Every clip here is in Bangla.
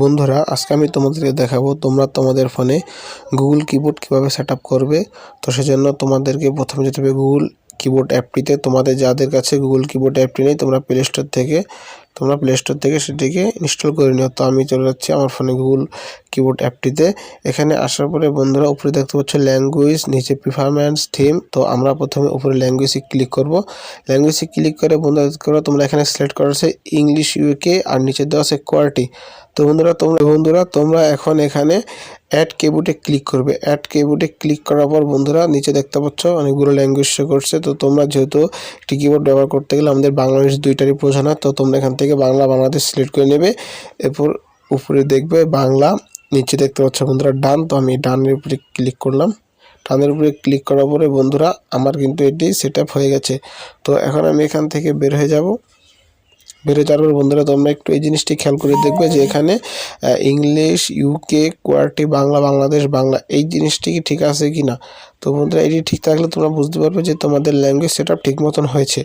বন্ধুরা, আজকে আমি তোমাদেরকে দেখাবো তোমরা তোমাদের ফোনে গুগল কিবোর্ড কিভাবে সেটআপ করবে। তো সেজন্য তোমাদেরকে প্রথমে যেতে হবে গুগল কিবোর্ড অ্যাপটিতে। তোমাদের যাদের কাছে গুগল কিবোর্ড অ্যাপটি নেই তোমরা প্লে স্টোর থেকে সেটিকে ইনস্টল করে নিও। তো আমি চলে যাচ্ছি আমার ফোনে গুগল কিবোর্ড অ্যাপটিতে। এখানে আসার পরে বন্ধুরা উপরে দেখতে পাচ্ছ ল্যাঙ্গুয়েজ, নিচে প্রিফারমেন্স, থিম। তো আমরা প্রথমে উপরে ল্যাঙ্গুয়েজে ক্লিক করব। ল্যাঙ্গুয়েজে ক্লিক করে বন্ধুরা তোমরা এখানে সিলেক্ট করা আছে ইংলিশ ইউকে আর নিচে দেওয়া আছে কোয়ার্টি। তো বন্ধুরা তোমরা এখন এখানে অ্যাড কিবোর্ডে ক্লিক করবে। অ্যাড কিবোর্ডে ক্লিক করার পর বন্ধুরা নিচে দেখতে পাচ্ছ অনেকগুলো ল্যাঙ্গুয়েজ শো করছে। তো তোমরা যেহেতু একটি কিবোর্ড ব্যবহার করতে গেলে আমাদের বাংলাদেশ দুইটারই প্রয়োজন হয়, তো তোমরা এখান থেকে বাংলাদেশ সিলেক্ট করে নেবে। এরপর উপরে দেখবে বাংলা, নিচে দেখতে পাচ্ছ বন্ধুরা ডান। তো আমি ডানের উপরে ক্লিক করলাম। ডানের উপরে ক্লিক করার পরে বন্ধুরা আমার কিন্তু এটি সেট আপ হয়ে গেছে। তো এখন আমি এখান থেকে বের হয়ে যাব। বেড়ে যাওয়ার পর বন্ধুরা তোমরা একটু এই জিনিসটি খেয়াল করে দেখবে যে এখানে English UK QWERTY Bangladesh Bangla এই জিনিসটি কি ঠিক আছে কি না। তো বন্ধুরা এটি ঠিক থাকলে তোমরা বুঝতে পারবে যে তোমাদের ল্যাঙ্গুয়েজ সেটআপ ঠিক মতন হয়েছে।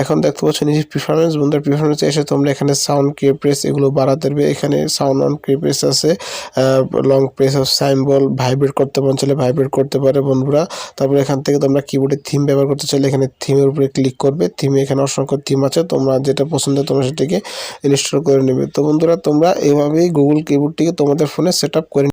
এখন দেখতে পাচ্ছ নিজের প্রিফারেন্স। বন্ধুরা প্রিফারেন্সে এসে তোমরা এখানে সাউন্ড প্রেস এগুলো বাড়াতে পারবে। এখানে সাউন্ড অন প্রেস আছে, লং প্রেস অফ সাইম্বল, ভাইব্রেট করতে মন চাইলে ভাইব্রেট করতে পারে বন্ধুরা। তারপরে এখান থেকে তোমরা কিবোর্ডের থিম ব্যবহার করতে চাইলে এখানে থিমের উপরে ক্লিক করবে। থিমে এখানে অসংখ্য থিম আছে, তোমরা যেটা পছন্দ তোমরা সেটাকে ইনস্টল করে নেবে। তো বন্ধুরা তোমরা এইভাবেই গুগল কিবোর্ডটিকে তোমাদের ফোনে সেট আপ করে